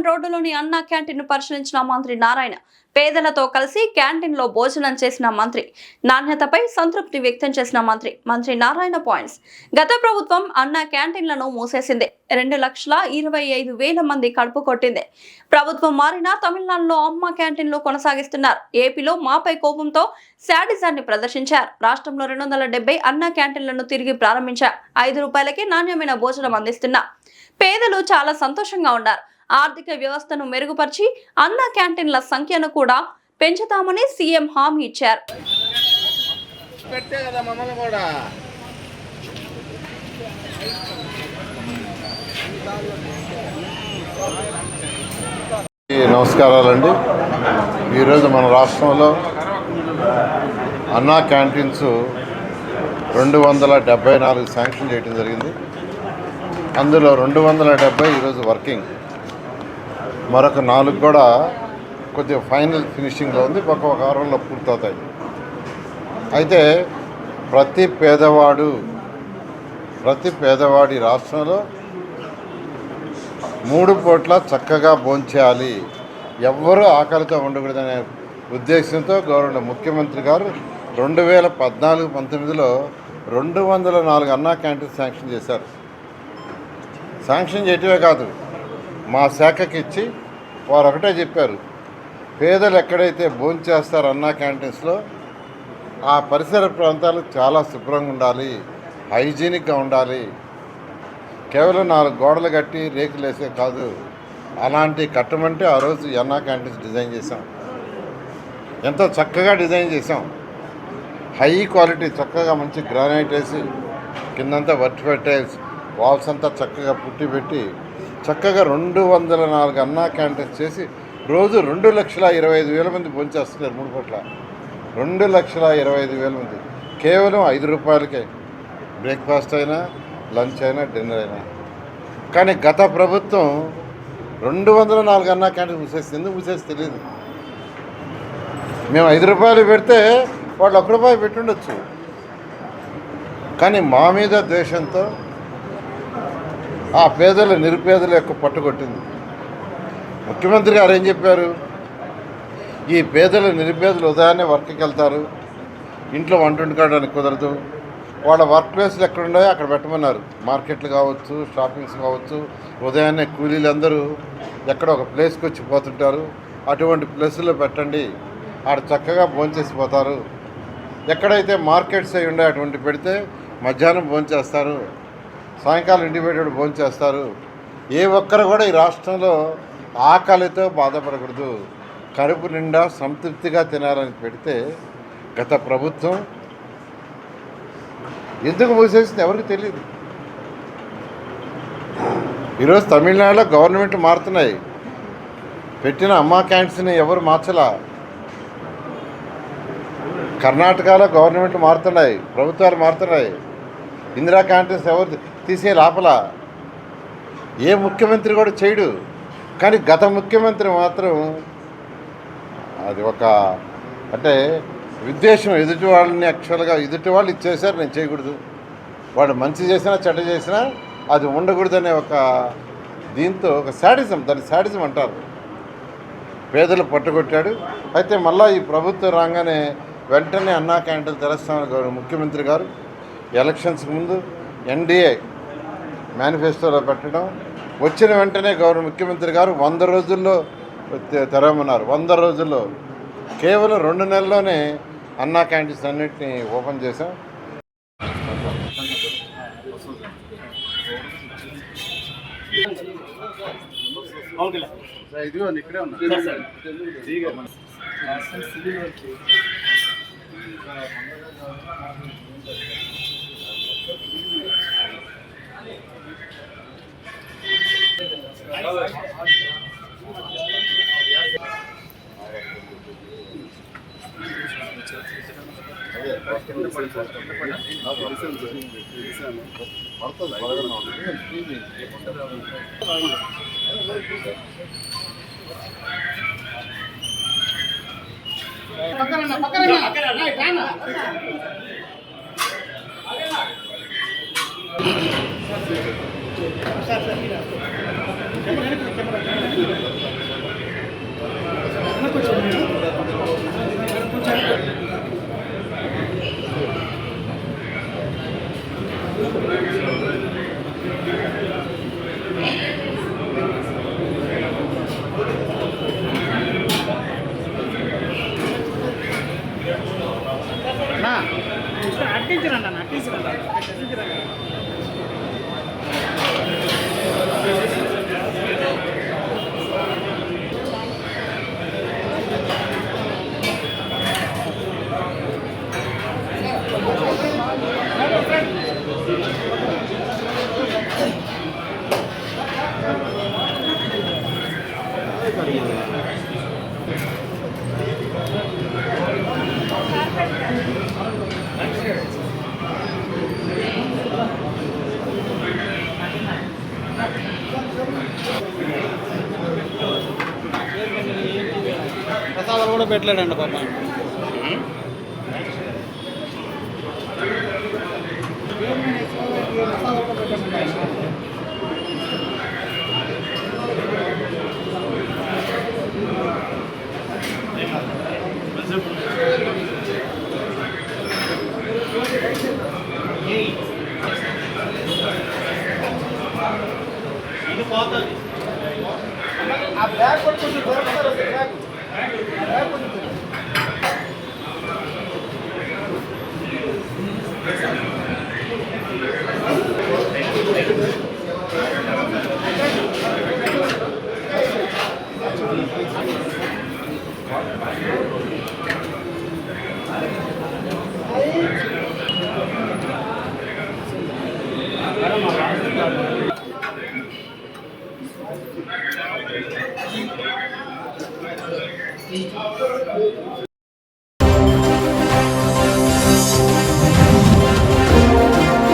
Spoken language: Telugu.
రోడ్డులోని అన్నా క్యాంటీన్ పరిశీలించిన మంత్రి నారాయణ పేదలతో కలిసి క్యాంటీన్ లో భోజనం చేసిన మంత్రి నాణ్యతపై సంతృప్తి వ్యక్తం చేసిన మంత్రి నారాయణ పాయింట్స్. గత ప్రభుత్వం అన్నా క్యాంటీన్లను మూసేసింది. 2,25,000 మంది కడుపు కొట్టింది. ప్రభుత్వం మారినా తమిళనాడులో అమ్మ క్యాంటీన్లు కొనసాగిస్తున్నారు. ఏపీలో మాపై కోపంతో శాడిజాన్ని ప్రదర్శించారు. రాష్ట్రంలో 270 అన్నా క్యాంటీన్లను తిరిగి ప్రారంభించారు. 5 రూపాయలకి నాణ్యమైన భోజనం అందిస్తున్నా పేదలు చాలా సంతోషంగా ఉన్నారు. ఆర్థిక వ్యవస్థను మెరుగుపరిచి అన్న క్యాంటీన్ల సంఖ్యను కూడా పెంచుతామని సీఎం హామీ ఇచ్చారు. నమస్కారాలండి. ఈరోజు మన రాష్ట్రంలో అన్నా క్యాంటీన్స్ 274 శాంక్షన్ చేయడం జరిగింది. అందులో 270 ఈరోజు వర్కింగ్, మరొక 4 కూడా కొద్దిగా ఫైనల్ ఫినిషింగ్లో ఉంది. ఒక వారంలో పూర్తవుతాయి. అయితే ప్రతి పేదవాడి రాష్ట్రంలో 3 పూట్ల చక్కగా భోంచేయాలి, ఎవ్వరూ ఆకలితో ఉండకూడదనే ఉద్దేశంతో గౌరవ ముఖ్యమంత్రి గారు 2014-19లో 204 అన్నా క్యాంటీన్ శాంక్షన్ చేశారు. శాంక్షన్ చేయటమే కాదు, మా శాఖకి ఇచ్చి వారు ఒకటే చెప్పారు, పేదలు ఎక్కడైతే భోంచేస్తారో అన్నా క్యాంటీన్స్లో ఆ పరిసర ప్రాంతాలు చాలా శుభ్రంగా ఉండాలి, హైజీనిక్గా ఉండాలి. కేవలం 4 గోడలు కట్టి రేకులు వేసే కాదు, అలాంటి కట్టమంటే ఆ రోజు అన్నా క్యాంటీన్స్ డిజైన్ చేసాం. ఎంతో చక్కగా డిజైన్ చేసాం. హై క్వాలిటీ, చక్కగా మంచి గ్రానైట్ వేసి కిందంతా వర్టిఫైడ్ టైల్స్, వాల్స్ అంతా చక్కగా పుట్టి పెట్టి చక్కగా 204 అన్నా క్యాంటీన్స్ చేసి రోజు 2,25,000 మంది భోంచేస్తున్నారు. 3 పూట్ల 2,25,000 మంది కేవలం 5 రూపాయలకే బ్రేక్ఫాస్ట్ అయినా, లంచ్ అయినా, డిన్నర్ అయినా. కానీ గత ప్రభుత్వం 204 అన్నా క్యాంటీన్ మూసేసింది. ఎందుకు మూసేసి తెలియదు. మేము 5 రూపాయలు పెడితే వాళ్ళు 1 రూపాయి పెట్టుండొచ్చు. కానీ మా మీద ద్వేషంతో ఆ నిరుపేదల యొక్క పట్టుకొట్టింది. ముఖ్యమంత్రి గారు ఏం చెప్పారు, ఈ నిరుపేదలు ఉదయాన్నే వర్క్కి వెళ్తారు, ఇంట్లో వంట వండుకోవడానికి కుదరదు, వాళ్ళ వర్క్ ప్లేస్లు ఎక్కడున్నాయో అక్కడ పెట్టమన్నారు. మార్కెట్లు కావచ్చు, షాపింగ్స్ కావచ్చు. ఉదయాన్నే కూలీలు అందరూ ఎక్కడ ఒక ప్లేస్కి వచ్చి పోతుంటారు, అటువంటి ప్లేసుల్లో పెట్టండి, ఆడ చక్కగా భోంచేసిపోతారు. ఎక్కడైతే మార్కెట్స్ అయి ఉండే అటువంటి పెడితే మధ్యాహ్నం భోంచేస్తారు, సాయంకాలం ఇంటికి పెట్టేటప్పుడు భోంచేస్తారు. ఏ ఒక్కరు కూడా ఈ రాష్ట్రంలో ఆకలితో బాధపడకూడదు, కడుపు నిండా సంతృప్తిగా తినాలని పెడితే గత ప్రభుత్వం ఎందుకు మూసేసింది ఎవరికి తెలియదు. ఈరోజు తమిళనాడులో గవర్నమెంట్ మారుతున్నాయి, పెట్టిన అమ్మా క్యాంటీన్స్ని ఎవరు మార్చలా. కర్ణాటకలో గవర్నమెంట్ మారుతున్నాయి, ప్రభుత్వాలు మారుతున్నాయి. ఇందిరా క్యాంటీన్స్ ఎవరు తీసే లోపల ఏ ముఖ్యమంత్రి కూడా చేయడు. కానీ గత ముఖ్యమంత్రి మాత్రం అది ఒక అంటే ఉద్దేశం, ఎదుటి వాళ్ళని యాక్చువల్గా ఎదుటి వాళ్ళు ఇచ్చేసారు, నేను చేయకూడదు, వాడు మంచి చేసినా చెడ్డ చేసినా అది ఉండకూడదనే ఒక దీంతో ఒక శాడిజం, దాన్ని శాడిజం అంటారు. పేదలు పట్టుకొట్టాడు. అయితే మళ్ళీ ఈ ప్రభుత్వం రాగానే వెంటనే అన్నా క్యాంటీన్ తెరస్తామని ముఖ్యమంత్రి గారు ఎలక్షన్స్కి ముందు ఎన్డీఏ మేనిఫెస్టోలో పెట్టడం, వచ్చిన వెంటనే ముఖ్యమంత్రి గారు 100 రోజుల్లో తెరవమన్నారు. 100 రోజుల్లో కేవలం 2 నెలల్లోనే అన్నా క్యాంటీన్స్ అన్నింటినీ ఓపెన్ చేశాం. ఇదిగో ఇక్కడే ఉన్నా. అట్టించరండి అన్న అట్టించరండి. ప్రసాదాలు కూడా పెట్టలేడండి పాప. ఇది పోతుంది. ఆ బ్యాగ్ కూడా కొంచెం దొరుకుతారు. బ్యాగ్ కొంచెం